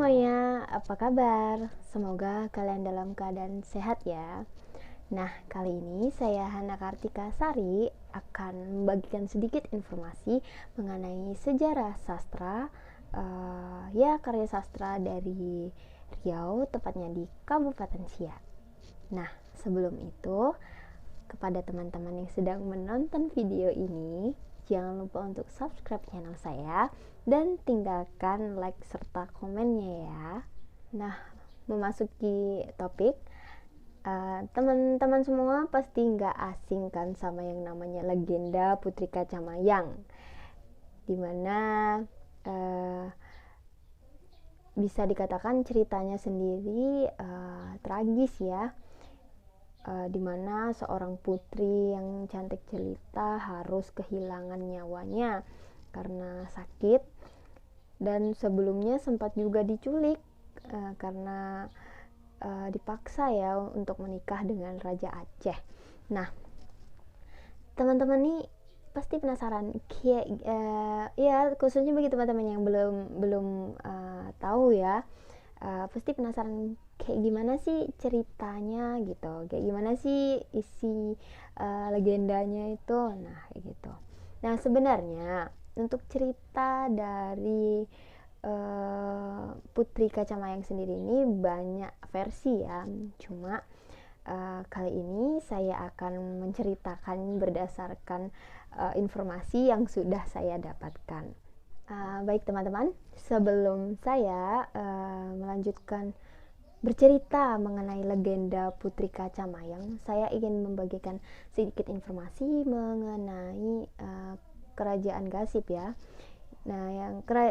semuanya, apa kabar? Semoga kalian dalam keadaan sehat ya. Nah, kali ini saya Hana Kartika Sari akan membagikan sedikit informasi mengenai sejarah sastra, karya sastra dari Riau, tepatnya di Kabupaten Siak. Nah, sebelum itu, kepada teman-teman yang sedang menonton video ini, jangan lupa untuk subscribe channel saya dan tinggalkan like serta komennya ya. Nah, memasuki topik, teman-teman semua pasti nggak asing kan sama yang namanya legenda Putri Kacamayang, dimana bisa dikatakan ceritanya sendiri tragis ya, dimana seorang putri yang cantik jelita harus kehilangan nyawanya karena sakit, dan sebelumnya sempat juga diculik karena dipaksa ya untuk menikah dengan Raja Aceh. Nah, teman-teman nih pasti penasaran, ya khususnya bagi teman-teman yang belum tahu ya, pasti penasaran kayak gimana sih ceritanya gitu, kayak gimana sih isi legendanya itu. Nah, kayak gitu. Nah, sebenarnya untuk cerita dari Putri Kacamayang sendiri ini banyak versi ya, cuma kali ini saya akan menceritakan berdasarkan informasi yang sudah saya dapatkan. Baik teman-teman, sebelum saya melanjutkan bercerita mengenai legenda Putri Kacamayang, saya ingin membagikan sedikit informasi mengenai kerajaan Gasip ya. Nah,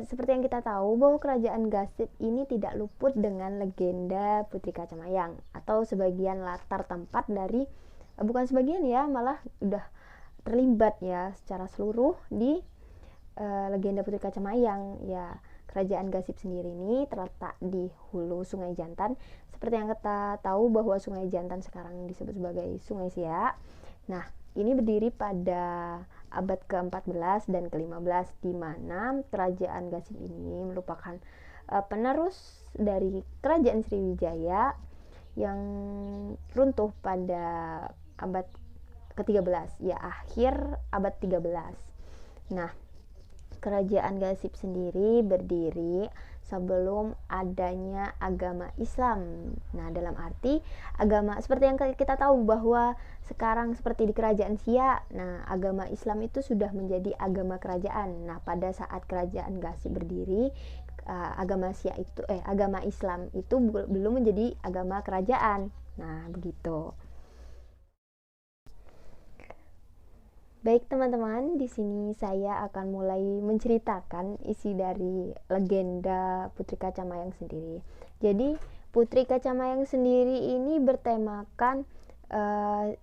seperti yang kita tahu bahwa kerajaan Gasip ini tidak luput dengan legenda Putri Kacamayang, atau sebagian latar tempat dari, bukan sebagian ya, malah udah terlibat ya secara seluruh di legenda Putri Kacamayang ya. Kerajaan Gasip sendiri ini terletak di hulu Sungai Jantan. Seperti yang kita tahu bahwa Sungai Jantan sekarang disebut sebagai Sungai Siak. Nah, ini berdiri pada abad ke-14 dan ke-15, di mana kerajaan Gasip ini merupakan penerus dari kerajaan Sriwijaya yang runtuh pada abad ke-13 ya, akhir abad 13. Nah, kerajaan Gasip sendiri berdiri sebelum adanya agama Islam. Nah, dalam arti agama seperti yang kita tahu bahwa sekarang seperti di kerajaan Siak, nah agama Islam itu sudah menjadi agama kerajaan. Nah, pada saat kerajaan Gasip berdiri, agama Islam itu belum menjadi agama kerajaan. Nah, begitu. Baik teman-teman, di sini saya akan mulai menceritakan isi dari legenda Putri Kacamayang sendiri. Jadi, Putri Kacamayang sendiri ini bertemakan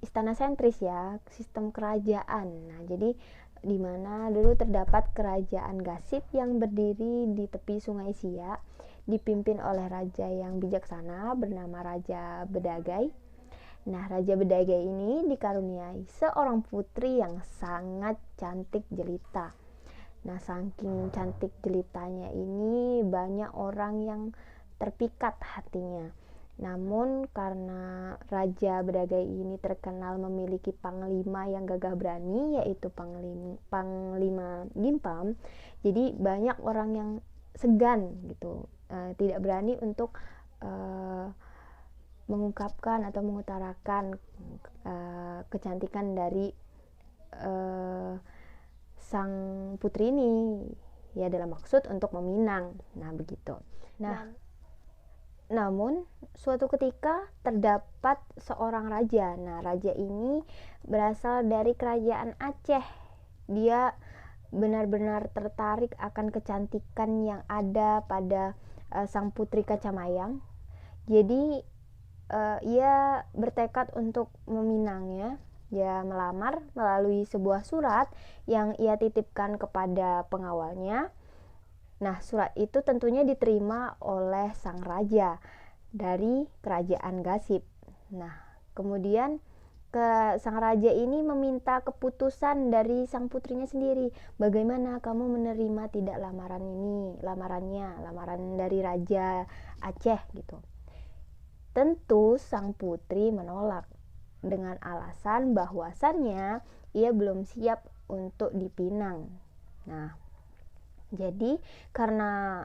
istana sentris ya, sistem kerajaan. Nah, jadi di mana dulu terdapat kerajaan Gasip yang berdiri di tepi Sungai Siak, dipimpin oleh raja yang bijaksana bernama Raja Bedagai. Nah, Raja Bedagai ini dikaruniai seorang putri yang sangat cantik jelita. Nah, saking cantik jelitanya ini banyak orang yang terpikat hatinya. Namun karena Raja Bedagai ini terkenal memiliki panglima yang gagah berani, yaitu Panglima Gimpam, jadi banyak orang yang segan gitu, tidak berani untuk mengungkapkan atau mengutarakan kecantikan dari sang putri ini ya, dalam maksud untuk meminang. Nah, begitu. Nah, namun suatu ketika terdapat seorang raja. Nah, raja ini berasal dari kerajaan Aceh. Dia benar-benar tertarik akan kecantikan yang ada pada sang Putri Kacamayang. Jadi ia bertekad untuk meminangnya. Dia melamar melalui sebuah surat yang ia titipkan kepada pengawalnya. Nah, surat itu tentunya diterima oleh sang raja dari kerajaan Gasip. Nah, kemudian sang raja ini meminta keputusan dari sang putrinya sendiri. Bagaimana kamu menerima tidak lamaran dari Raja Aceh gitu. Tentu sang putri menolak dengan alasan bahwasannya ia belum siap untuk dipinang. Nah, jadi karena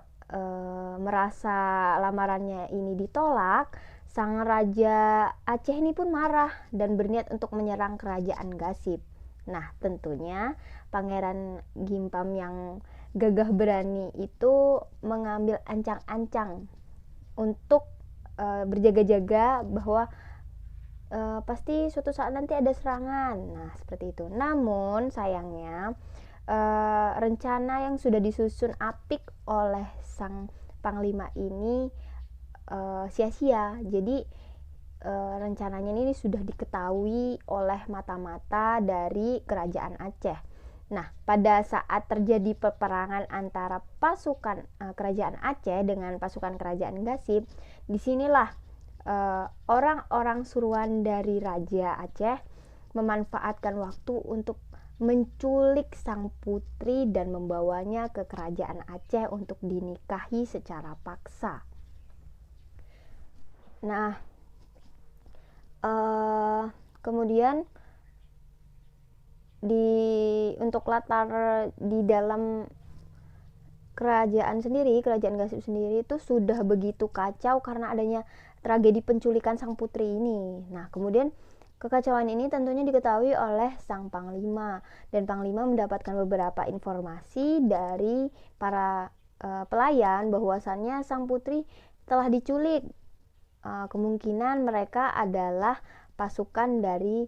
merasa lamarannya ini ditolak, sang Raja Aceh ini pun marah dan berniat untuk menyerang kerajaan Gasib. Nah, tentunya Pangeran Gimpam yang gagah berani itu mengambil ancang-ancang untuk berjaga-jaga bahwa pasti suatu saat nanti ada serangan. Nah, seperti itu. Namun sayangnya rencana yang sudah disusun apik oleh sang panglima ini sia-sia. Jadi rencananya ini sudah diketahui oleh mata-mata dari kerajaan Aceh. Nah, pada saat terjadi peperangan antara pasukan kerajaan Aceh dengan pasukan kerajaan Gasib, disinilah orang-orang suruhan dari Raja Aceh memanfaatkan waktu untuk menculik sang putri dan membawanya ke kerajaan Aceh untuk dinikahi secara paksa. Nah, kemudian untuk latar di dalam kerajaan Gasib sendiri itu sudah begitu kacau karena adanya tragedi penculikan sang putri ini. Nah, kemudian kekacauan ini tentunya diketahui oleh sang panglima, dan panglima mendapatkan beberapa informasi dari para pelayan bahwasannya sang putri telah diculik. Kemungkinan mereka adalah pasukan dari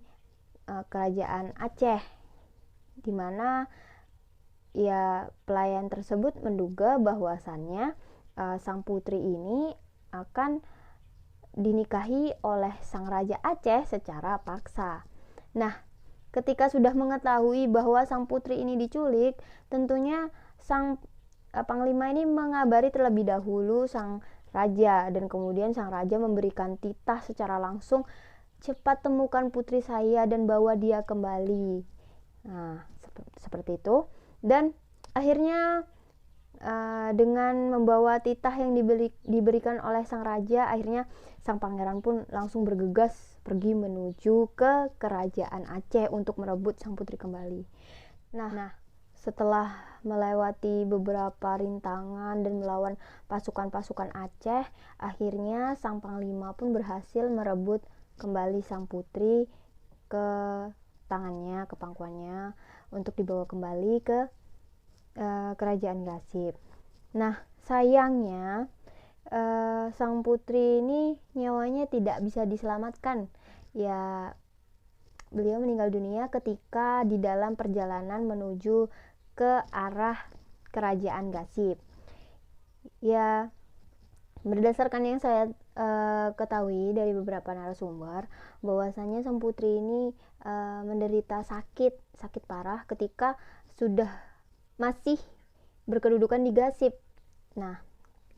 kerajaan Aceh, di mana ya pelayan tersebut menduga bahwasannya sang putri ini akan dinikahi oleh sang Raja Aceh secara paksa. Nah, ketika sudah mengetahui bahwa sang putri ini diculik, tentunya sang panglima ini mengabari terlebih dahulu sang raja, dan kemudian sang raja memberikan titah secara langsung, cepat temukan putri saya dan bawa dia kembali. Nah, seperti itu. Dan akhirnya dengan membawa titah yang diberikan oleh sang raja, akhirnya sang pangeran pun langsung bergegas pergi menuju ke kerajaan Aceh untuk merebut sang putri kembali. Nah, setelah melewati beberapa rintangan dan melawan pasukan-pasukan Aceh, akhirnya sang panglima pun berhasil merebut kembali sang putri ke tangannya, ke pangkuannya, untuk dibawa kembali ke kerajaan Gasib. Nah, sayangnya sang putri ini nyawanya tidak bisa diselamatkan. Ya, beliau meninggal dunia ketika di dalam perjalanan menuju ke arah kerajaan Gasib. Ya, berdasarkan yang saya ketahui dari beberapa narasumber, bahwasanya sang putri ini menderita sakit parah ketika sudah masih berkedudukan di Gasib. Nah,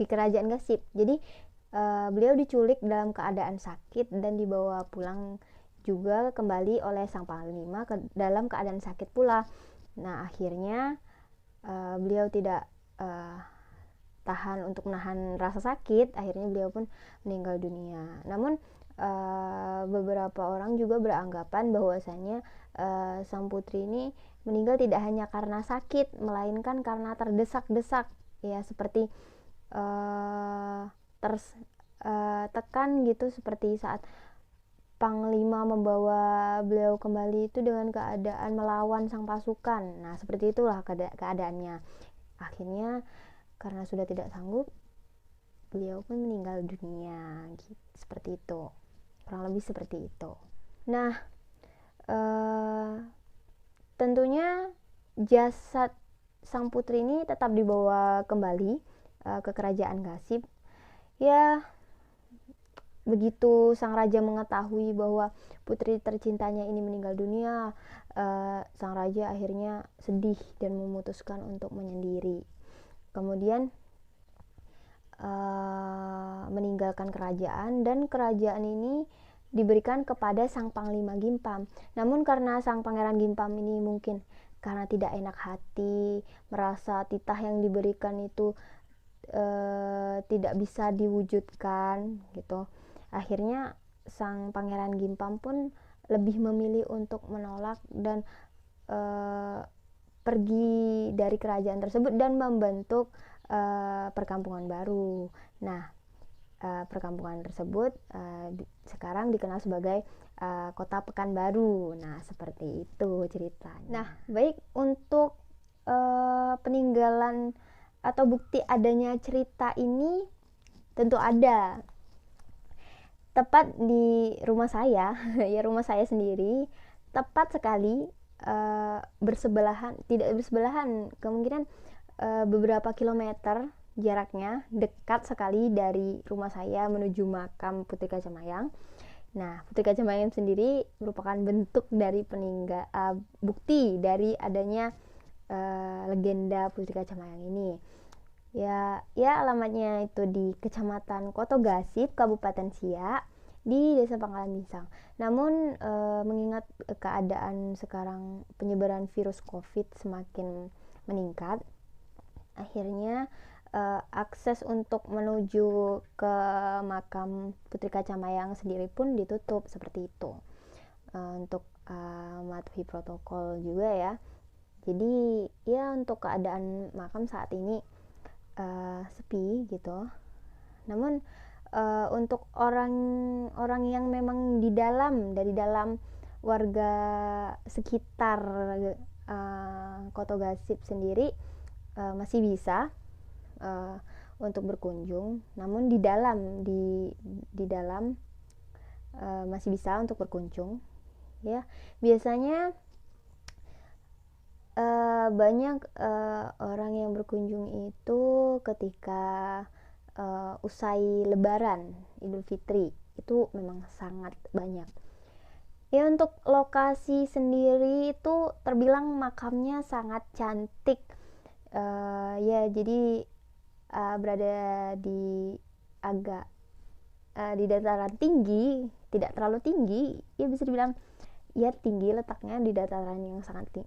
di kerajaan Gasib. Jadi beliau diculik dalam keadaan sakit dan dibawa pulang juga kembali oleh sang panglima dalam keadaan sakit pula. Nah, akhirnya beliau tidak tahan untuk menahan rasa sakit, akhirnya beliau pun meninggal dunia. Namun beberapa orang juga beranggapan bahwasanya sang putri ini meninggal tidak hanya karena sakit, melainkan karena terdesak-desak, ya, seperti tertekan gitu, seperti saat panglima membawa beliau kembali itu dengan keadaan melawan sang pasukan. Nah, seperti itulah keadaannya. Akhirnya karena sudah tidak sanggup, beliau pun meninggal dunia gitu, seperti itu, kurang lebih seperti itu. Nah, tentunya jasad sang putri ini tetap dibawa kembali ke kerajaan Gasib. Ya, begitu sang raja mengetahui bahwa putri tercintanya ini meninggal dunia, sang raja akhirnya sedih dan memutuskan untuk menyendiri. Kemudian meninggalkan kerajaan, dan kerajaan ini diberikan kepada sang Panglima Gimpam. Namun karena sang Pangeran Gimpam ini mungkin karena tidak enak hati, merasa titah yang diberikan itu tidak bisa diwujudkan gitu. Akhirnya sang Pangeran Gimpam pun lebih memilih untuk menolak dan pergi dari kerajaan tersebut dan membentuk perkampungan baru. Nah, perkampungan tersebut sekarang dikenal sebagai Kota Pekanbaru. Nah, seperti itu ceritanya. Nah, baik, untuk peninggalan atau bukti adanya cerita ini tentu ada. Tepat di rumah saya, ya rumah saya sendiri, tepat sekali bersebelahan, tidak bersebelahan, kemungkinan beberapa kilometer jaraknya, dekat sekali dari rumah saya menuju makam Putri Kacamayang. Nah, Putri Kacamayang sendiri merupakan bentuk dari bukti dari adanya legenda Putri Kacamayang ini. Ya alamatnya itu di Kecamatan Kotogasip, Kabupaten Siak, di Desa Pangkalan Bintang. Namun mengingat keadaan sekarang penyebaran virus COVID semakin meningkat, akhirnya akses untuk menuju ke makam Putri Kacamayang sendiri pun ditutup seperti itu, untuk mematuhi protokol juga ya. Jadi ya untuk keadaan makam saat ini sepi gitu. Namun untuk orang yang memang dari dalam warga sekitar Kotogasip sendiri masih bisa untuk berkunjung. Namun di dalam masih bisa untuk berkunjung ya. Biasanya banyak orang yang berkunjung itu ketika usai Lebaran Idul Fitri, itu memang sangat banyak ya. Untuk lokasi sendiri itu terbilang makamnya sangat cantik ya. Jadi berada di agak di dataran tinggi, tidak terlalu tinggi ya, bisa dibilang ya tinggi, letaknya di dataran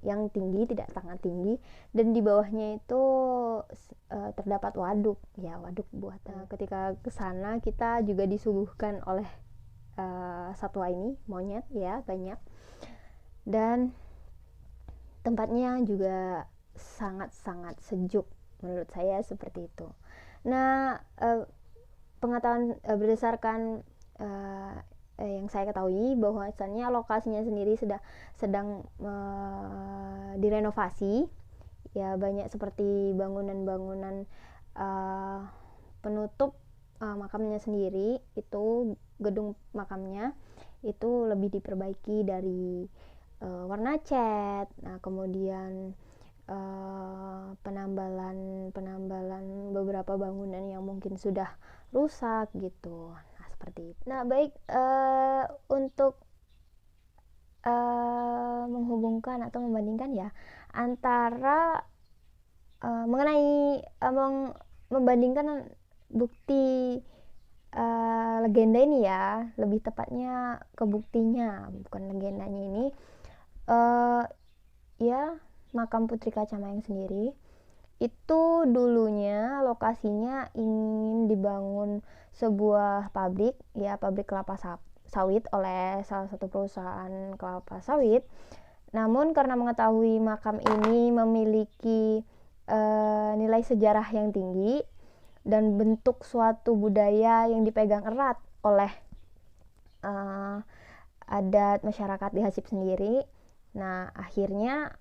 yang tinggi, tidak sangat tinggi, dan di bawahnya itu terdapat waduk buat ketika ke sana kita juga disuguhkan oleh satwa ini, monyet ya, banyak, dan tempatnya juga sangat-sangat sejuk menurut saya, seperti itu. Nah, pengetahuan berdasarkan yang saya ketahui bahwasannya lokasinya sendiri sedang direnovasi ya. Banyak seperti bangunan-bangunan penutup makamnya sendiri, itu gedung makamnya itu lebih diperbaiki dari warna cat. Nah, kemudian penambalan beberapa bangunan yang mungkin sudah rusak gitu. Nah, seperti itu. Nah, baik, untuk menghubungkan atau membandingkan ya antara mengenai membandingkan bukti legenda ini ya, lebih tepatnya ke buktinya, bukan legendanya ini. Ya, makam Putri Kacamayang sendiri itu dulunya lokasinya ingin dibangun sebuah pabrik ya, pabrik kelapa sawit oleh salah satu perusahaan kelapa sawit. Namun karena mengetahui makam ini memiliki nilai sejarah yang tinggi dan bentuk suatu budaya yang dipegang erat oleh adat masyarakat di Hasip sendiri. Nah, akhirnya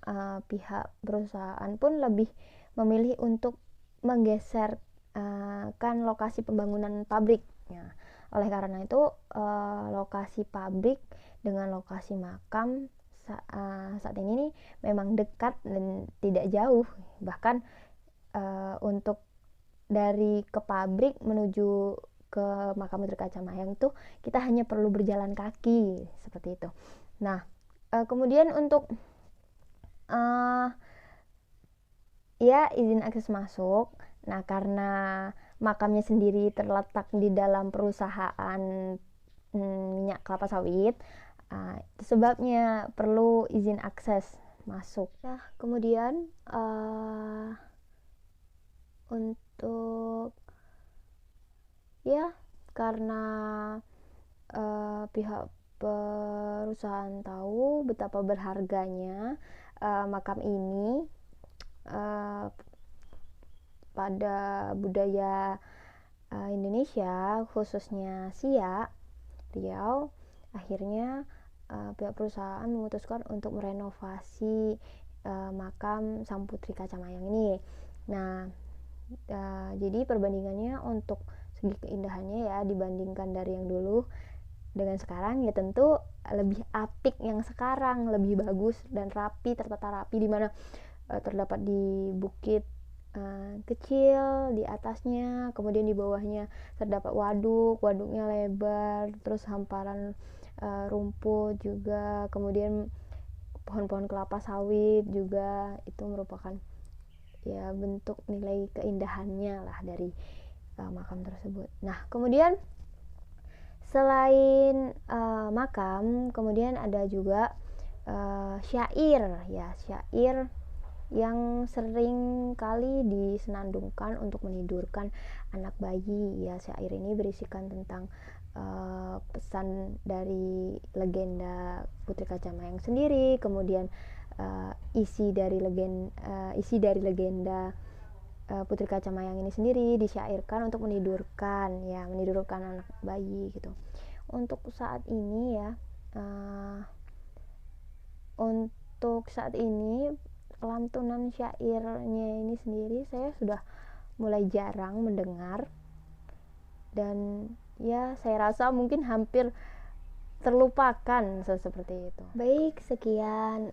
pihak perusahaan pun lebih memilih untuk menggeser kan lokasi pembangunan pabrik. Nah, oleh karena itu lokasi pabrik dengan lokasi makam saat ini nih memang dekat dan tidak jauh. Bahkan untuk dari ke pabrik menuju ke makam Putri Kacamayang itu kita hanya perlu berjalan kaki, seperti itu. Nah, kemudian untuk ya izin akses masuk. Nah, karena makamnya sendiri terletak di dalam perusahaan minyak kelapa sawit. Itu sebabnya perlu izin akses masuk. Nah, kemudian untuk ya karena pihak perusahaan tahu betapa berharganya makam ini pada budaya Indonesia, khususnya Siak, Riau. Akhirnya pihak perusahaan memutuskan untuk merenovasi makam Sang Putri Kacamayang ini. Nah, jadi perbandingannya untuk segi keindahannya ya, dibandingkan dari yang dulu dengan sekarang, ya tentu lebih apik yang sekarang, lebih bagus dan rapi, tertata rapi, dimana terdapat di bukit kecil di atasnya, kemudian di bawahnya terdapat waduknya lebar, terus hamparan rumput juga, kemudian pohon-pohon kelapa sawit juga. Itu merupakan ya bentuk nilai keindahannya lah dari makam tersebut. Nah, kemudian selain makam, kemudian ada juga syair yang sering kali disenandungkan untuk menidurkan anak bayi. Ya, syair ini berisikan tentang pesan dari legenda Putri Kacamayang sendiri, kemudian isi dari legenda Putri Kacamayang ini sendiri disyairkan untuk menidurkan anak bayi gitu. Untuk saat ini ya, untuk saat ini lantunan syairnya ini sendiri saya sudah mulai jarang mendengar, dan ya saya rasa mungkin hampir terlupakan seperti itu. Baik, sekian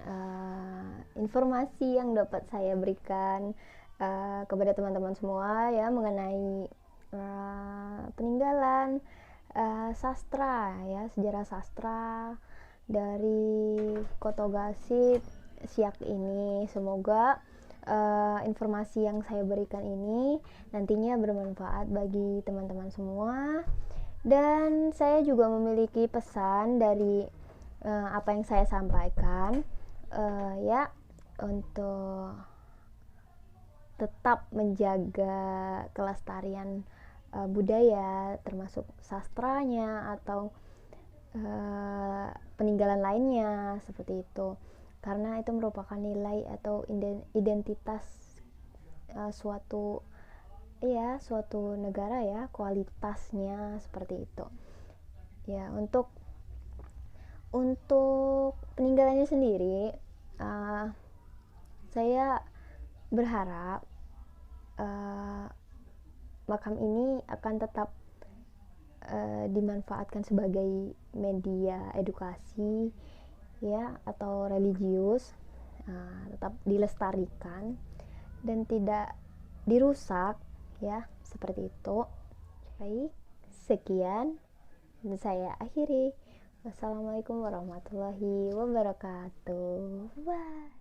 informasi yang dapat saya berikan kepada teman-teman semua ya mengenai peninggalan sastra ya, sejarah sastra dari Koto Gasik Siak ini. Semoga informasi yang saya berikan ini nantinya bermanfaat bagi teman-teman semua. Dan saya juga memiliki pesan dari apa yang saya sampaikan ya, untuk tetap menjaga kelestarian budaya, termasuk sastranya atau peninggalan lainnya seperti itu, karena itu merupakan nilai atau identitas suatu negara ya, kualitasnya seperti itu ya. Untuk peninggalannya sendiri, saya berharap makam ini akan tetap dimanfaatkan sebagai media edukasi ya, atau religius, tetap dilestarikan dan tidak dirusak ya, seperti itu. Baik, sekian dan saya akhiri. Wassalamualaikum warahmatullahi wabarakatuh. Bye.